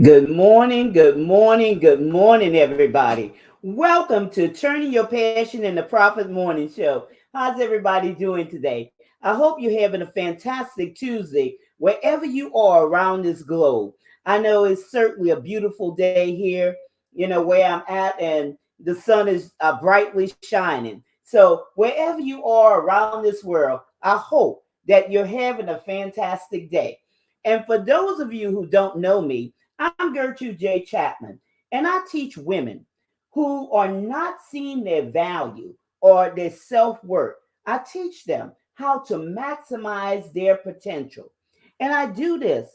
Good morning, good morning, good morning, everybody. Welcome to Turning Your Passion into Profit Morning Show. How's everybody doing today? I hope you're having a fantastic Tuesday wherever you are around this globe. I know it's certainly a beautiful day here, where I'm at, and the sun is brightly shining. So, wherever you are around this world, I hope that you're having a fantastic day. And for those of you who don't know me, I'm Gertrude J. Chapman, and I teach women who are not seeing their value or their self worth. I teach them how to maximize their potential. And I do this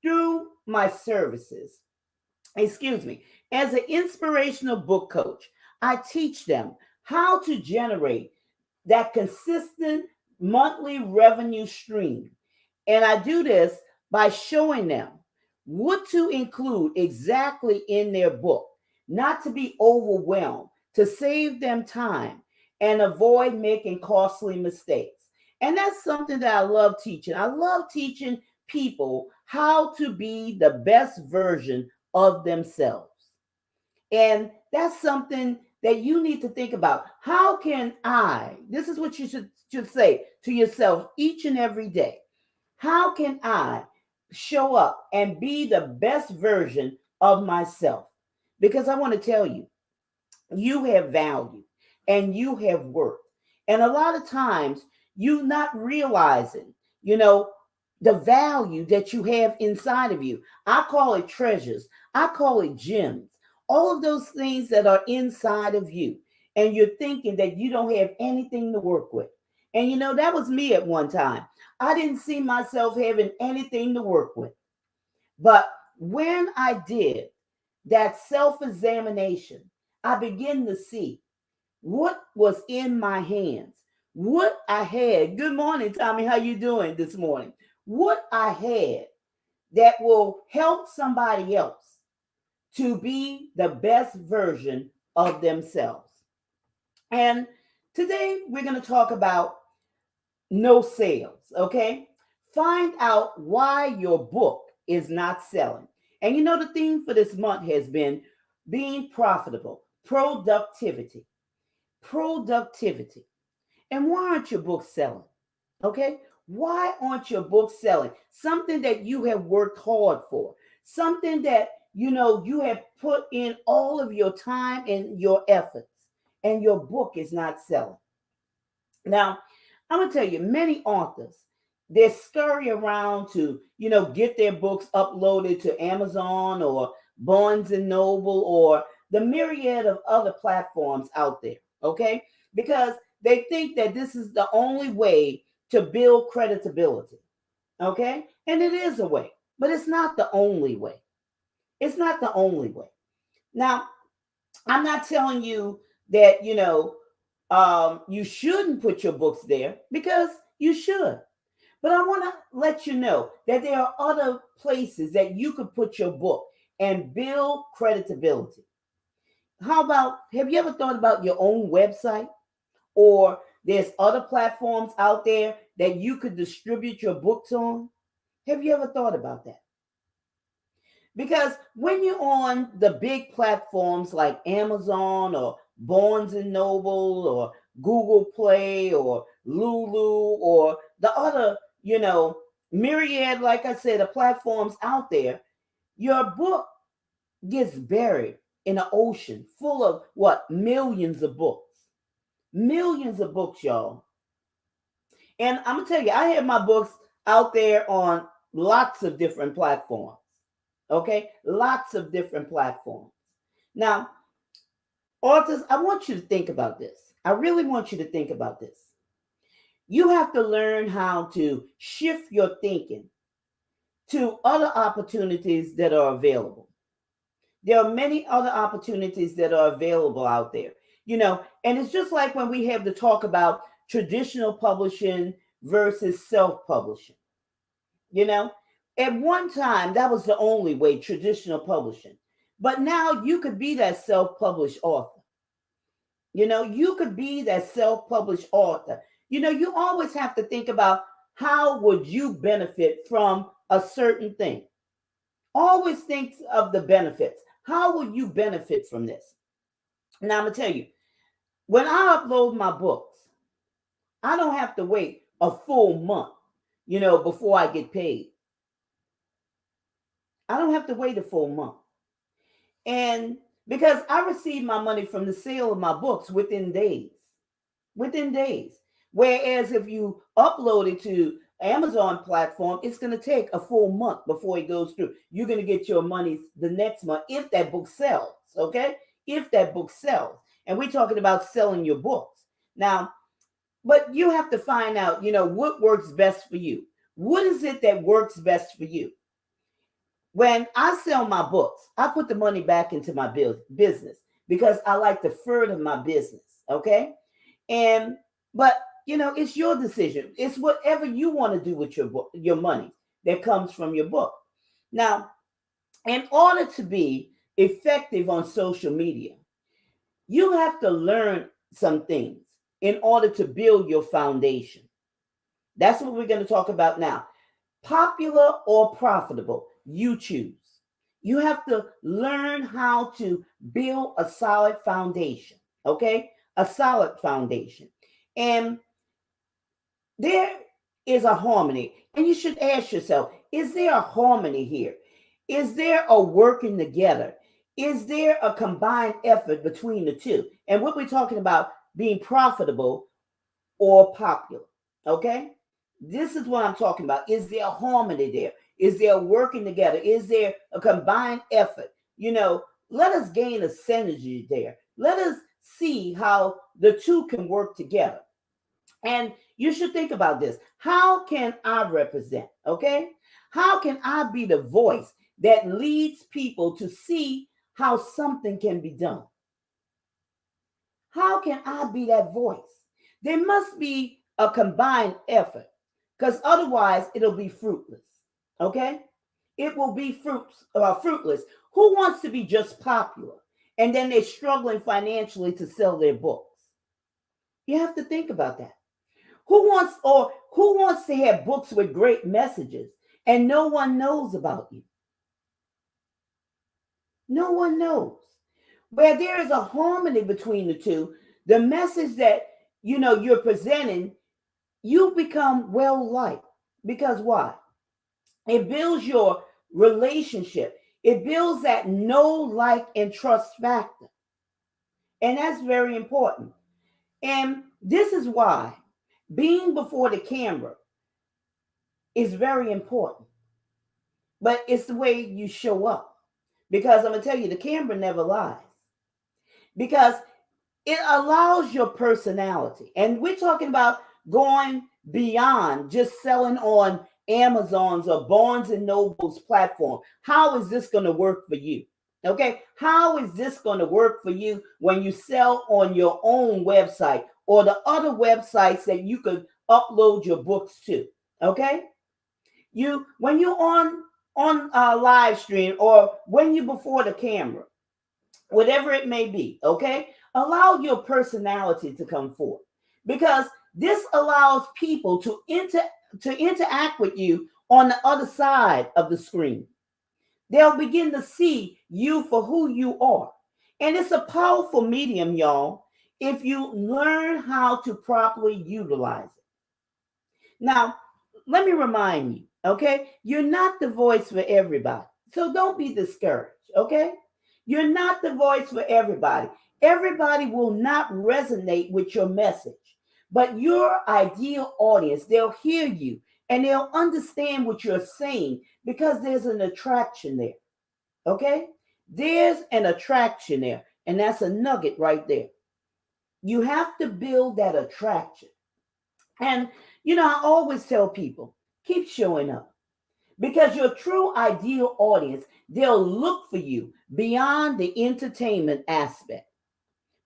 through my services. Excuse me. As an inspirational book coach, I teach them how to generate that consistent monthly revenue stream. And I do this by showing them what to include exactly in their book, not to be overwhelmed, to save them time and avoid making costly mistakes. And that's something that I love teaching. I love teaching people how to be the best version of themselves. And that's something that you need to think about. How can I, this is what you should say to yourself each and every day. How can I show up and be the best version of myself? Because I want to tell you, you have value and you have worth. And a lot of times you not realizing, you know, the value that you have inside of you. I call it treasures. I call it gems. All of those things that are inside of you. And you're thinking that you don't have anything to work with. And that was me at one time. I didn't see myself having anything to work with. But when I did that self examination, I began to see what was in my hands, what I had. Good morning, Tommy. How you doing this morning? What I had that will help somebody else to be the best version of themselves. And today we're going to talk about no sales, okay? Find out why your book is not selling. And the theme for this month has been being profitable, productivity, productivity. And why aren't your books selling? Okay? Why aren't your books selling? Something that you have worked hard for, something that you have put in all of your time and your efforts, and your book is not selling. Now, I'm gonna tell you, many authors they scurry around to get their books uploaded to Amazon or Barnes and Noble or the myriad of other platforms out there. Okay, because they think that this is the only way to build credibility. Okay, and it is a way, but it's not the only way. It's not the only way. Now, I'm not telling you that you shouldn't put your books there, because you should. But I want to let you know that there are other places that you could put your book and build credibility. How about, have you ever thought about your own website? Or there's other platforms out there that you could distribute your books on? Have you ever thought about that? Because when you're on the big platforms like Amazon or Barnes and Noble or Google Play or Lulu or the other, myriad, like I said, the platforms out there, your book gets buried in an ocean full of what? Millions of books. Millions of books, y'all. And I'm going to tell you, I have my books out there on lots of different platforms. Okay, lots of different platforms. Now, authors, I want you to think about this. I really want you to think about this. You have to learn how to shift your thinking to other opportunities that are available. There are many other opportunities that are available out there, and it's just like when we have to talk about traditional publishing versus self publishing. You know, at one time, that was the only way, traditional publishing. But now you could be that self published author. You could be that self published author. You always have to think about how would you benefit from a certain thing. Always think of the benefits. How will you benefit from this? Now, I'm going to tell you, when I upload my books, I don't have to wait a full month, before I get paid. I don't have to wait a full month. And because I receive my money from the sale of my books within days. Whereas if you upload it to Amazon platform, it's going to take a full month before it goes through. You're going to get your money the next month if that book sells, okay? If that book sells. And we're talking about selling your books. Now, but you have to find out, what works best for you. What is it that works best for you? When I sell my books, I put the money back into my business because I like to further my business, okay? And but it's your decision. It's whatever you want to do with your book, your money that comes from your book. Now, in order to be effective on social media, you have to learn some things in order to build your foundation. That's what we're going to talk about now. Popular or profitable, you choose. You have to learn how to build a solid foundation, okay? A solid foundation. And there is a harmony. And you should ask yourself, is there a harmony here? Is there a working together? Is there a combined effort between the two? And what we're talking about being profitable or popular, okay? This is what I'm talking about. Is there a harmony there? Is there a working together? Is there a combined effort? Let us gain a synergy there. Let us see how the two can work together. And you should think about this. How can I represent? Okay? How can I be the voice that leads people to see how something can be done? How can I be that voice? There must be a combined effort because otherwise it'll be fruitless. Okay? It will be fruitless. Who wants to be just popular and then they're struggling financially to sell their books? You have to think about that. Who wants to have books with great messages and no one knows about you? No one knows. Where there is a harmony between the two, the message that you're presenting, you become well liked. Because why? It builds your relationship. It builds that know, like, and trust factor. And that's very important. And this is why being before the camera is very important. But it's the way you show up. Because I'm going to tell you, the camera never lies. Because it allows your personality. And we're talking about going beyond just selling on Amazon's or Barnes and Noble's platform. How is this going to work for you? Okay. How is this going to work for you when you sell on your own website or the other websites that you could upload your books to? Okay. When you're on a live stream or when you're before the camera, whatever it may be, okay? Allow your personality to come forth because this allows people to interact with you on the other side of the screen. They'll begin to see you for who you are. And it's a powerful medium, y'all, if you learn how to properly utilize it. Now, let me remind you, okay? You're not the voice for everybody. So don't be discouraged, okay? You're not the voice for everybody. Everybody will not resonate with your message, but your ideal audience, they'll hear you and they'll understand what you're saying because there's an attraction there. Okay? There's an attraction there, and that's a nugget right there. You have to build that attraction. And, I always tell people keep showing up because your true ideal audience, they'll look for you beyond the entertainment aspect.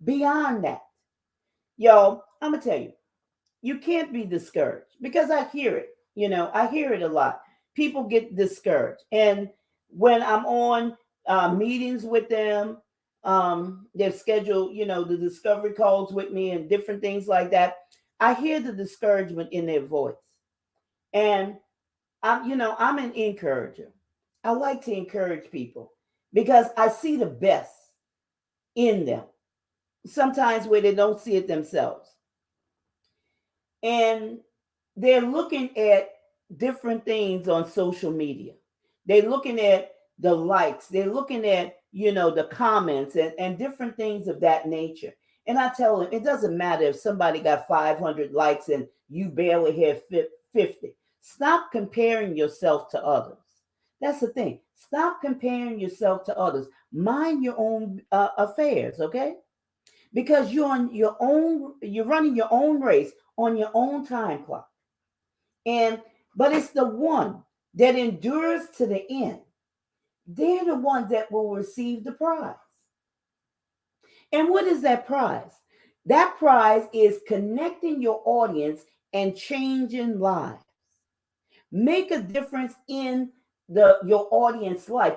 Beyond that, yo, I'm going to tell you, you can't be discouraged because I hear it. I hear it a lot. People get discouraged. And when I'm on meetings with them, they've scheduled, the discovery calls with me and different things like that. I hear the discouragement in their voice. And I'm an encourager. I like to encourage people because I see the best in them, sometimes where they don't see it themselves. And they're looking at different things on social media. They're looking at the likes, they're looking at, the comments and different things of that nature. And I tell them, it doesn't matter if somebody got 500 likes and you barely have 50. Stop comparing yourself to others. That's the thing. Stop comparing yourself to others. Mind your own affairs, okay? Because you're running your own race on your own time clock. And but it's the one that endures to the end. They're the ones that will receive the prize. And what is that prize? That prize is connecting your audience and changing lives. Make a difference in your audience life.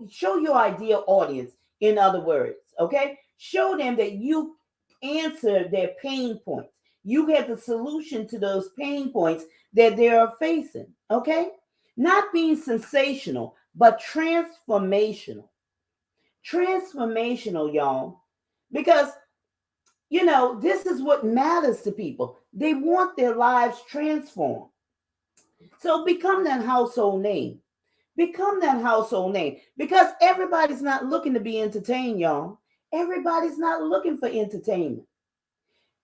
Show your ideal audience, in other words, okay? Show them that you answer their pain points. You have the solution to those pain points that they are facing, okay? Not being sensational, but transformational. Transformational, y'all. Because this is what matters to people. They want their lives transformed. So become that household name. Become that household name because everybody's not looking to be entertained, y'all. Everybody's not looking for entertainment.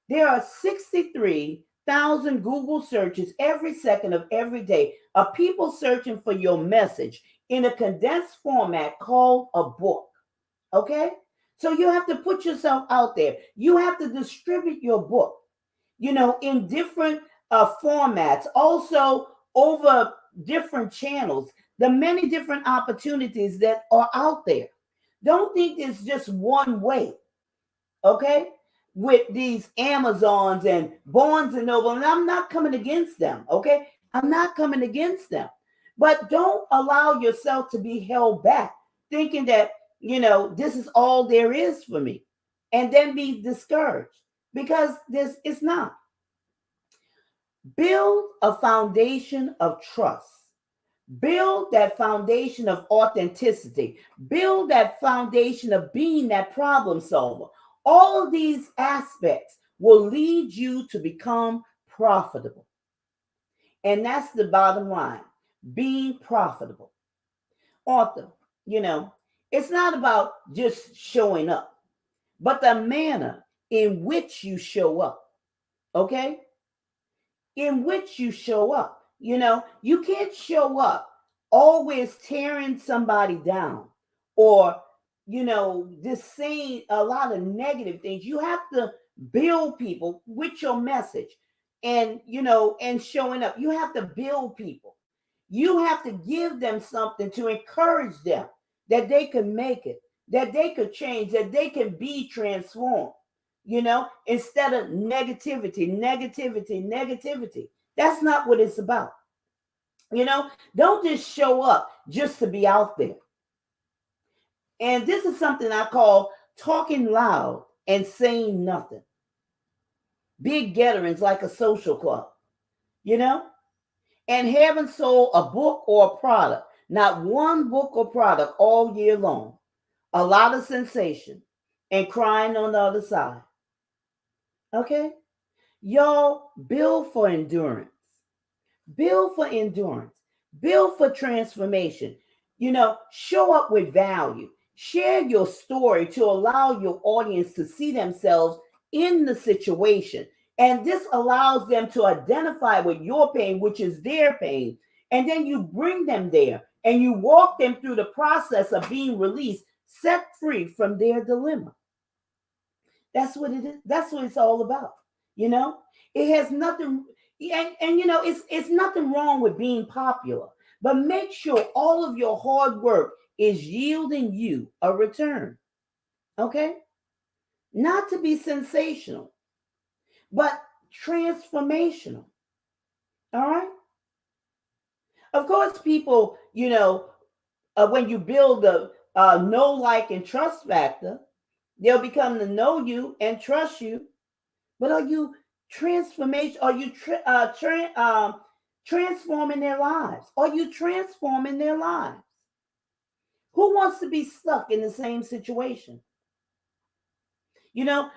There are 63,000 Google searches every second of every day of people searching for your message in a condensed format called a book. Okay? So you have to put yourself out there. You have to distribute your book, in different formats, also over different channels, the many different opportunities that are out there. Don't think it's just one way, okay? With these Amazons and Barnes and Noble, and I'm not coming against them, okay? I'm not coming against them. But don't allow yourself to be held back thinking that, this is all there is for me and then be discouraged because this is not. Build a foundation of trust. Build that foundation of authenticity. Build that foundation of being that problem solver. All of these aspects will lead you to become profitable. And that's the bottom line, being profitable. Author, it's not about just showing up, but the manner in which you show up. Okay? In which you show up. You can't show up always tearing somebody down or, just saying a lot of negative things. You have to build people with your message and, and showing up. You have to build people. You have to give them something to encourage them that they can make it, that they could change, that they can be transformed, instead of negativity, negativity, negativity. That's not what it's about. Don't just show up just to be out there. And this is something I call talking loud and saying nothing. Big gatherings like a social club, you know? And haven't sold a book or a product, not one book or product all year long. A lot of sensation and crying on the other side. Okay? Y'all build for endurance. Build for endurance. Build for transformation. Show up with value. Share your story to allow your audience to see themselves in the situation. And this allows them to identify with your pain, which is their pain. And then you bring them there and you walk them through the process of being released, set free from their dilemma. That's what it is. That's what it's all about. It has nothing, and it's nothing wrong with being popular, but make sure all of your hard work is yielding you a return. Okay? Not to be sensational, but transformational. All right? Of course, people, when you build the know, like, and trust factor, they'll become to know you and trust you. But are you transformation? Are you transforming their lives? Are you transforming their lives? wants to be stuck in the same situation? You know,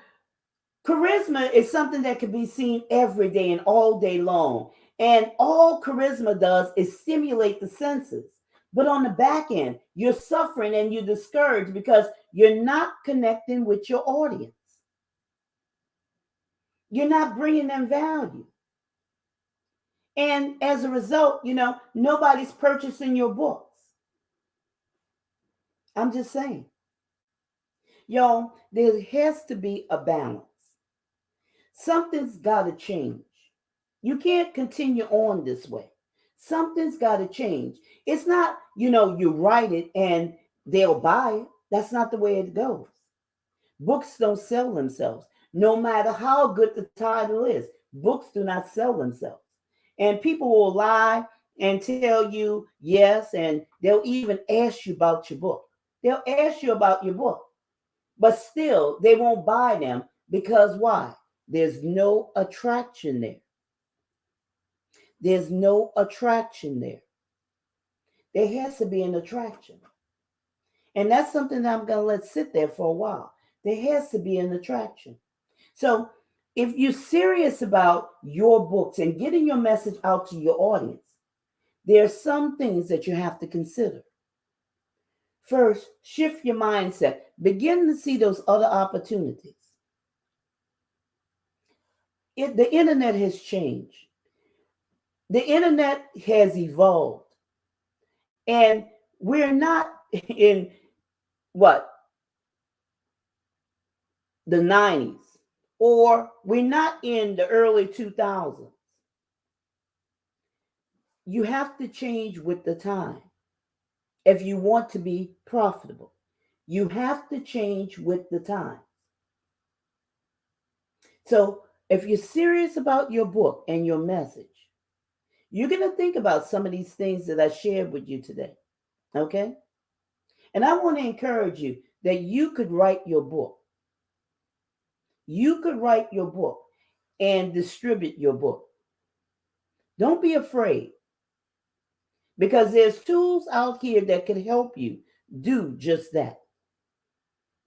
charisma is something that can be seen every day and all day long. And all charisma does is stimulate the senses. But on the back end, you're suffering and you're discouraged because you're not connecting with your audience. You're not bringing them value. And as a result, nobody's purchasing your books. I'm just saying. Y'all, there has to be a balance. Something's got to change. You can't continue on this way. Something's got to change. It's not, you write it and they'll buy it. That's not the way it goes. Books don't sell themselves. No matter how good the title is, books do not sell themselves. And people will lie and tell you yes, and they'll even ask you about your book. They'll ask you about your book, but still they won't buy them because why? There's no attraction there. There's no attraction there. There has to be an attraction. And that's something that I'm going to let sit there for a while. There has to be an attraction. So if you're serious about your books and getting your message out to your audience, there are some things that you have to consider. First, shift your mindset. Begin to see those other opportunities. The internet has changed. The internet has evolved. And we're not in the 90s, or we're not in the early 2000s. You have to change with the time if you want to be profitable. You have to change with the time. So if you're serious about your book and your message, you're going to think about some of these things that I shared with you today. Okay? And I want to encourage you that you could write your book. You could write your book and distribute your book. Don't be afraid, because there's tools out here that can help you do just that.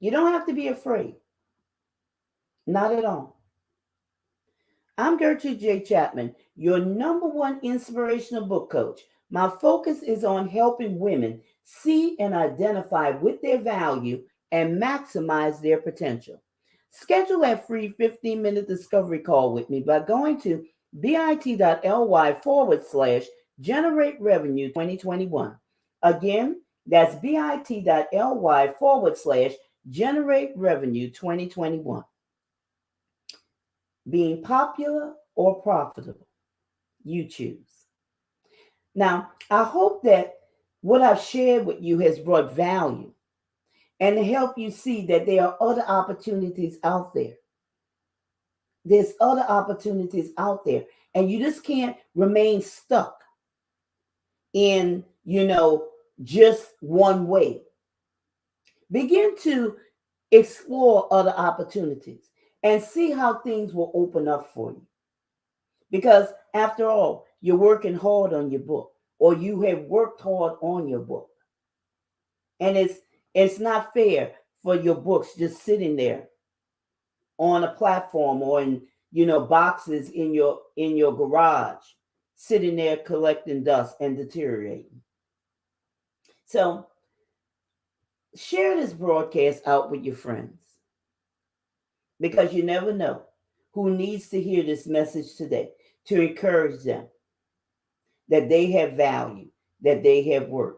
You don't have to be afraid. Not at all. I'm Gertrude J. Chapman, your number one inspirational book coach. My focus is on helping women see and identify with their value and maximize their potential. Schedule a free 15-minute discovery call with me by going to bit.ly/generate revenue 2021. Again, that's bit.ly/generate revenue 2021. Being popular or profitable, you choose. Now, I hope that what I've shared with you has brought value and to help you see that there are other opportunities out there. There's other opportunities out there, and you just can't remain stuck in, just one way. Begin to explore other opportunities and see how things will open up for you. Because after all, you're working hard on your book, or you have worked hard on your book. And it's not fair for your books just sitting there on a platform or in boxes in your garage, sitting there collecting dust and deteriorating. So share this broadcast out with your friends, because you never know who needs to hear this message today, to encourage them that they have value, that they have worth.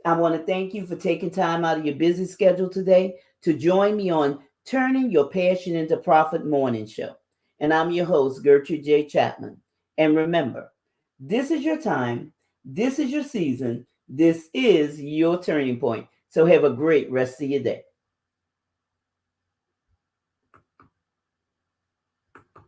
I want to thank you for taking time out of your busy schedule today to join me on Turning Your Passion into Profit Morning Show. And I'm your host, Gertrude J. Chapman. And remember, this is your time, this is your season, this is your turning point. So have a great rest of your day.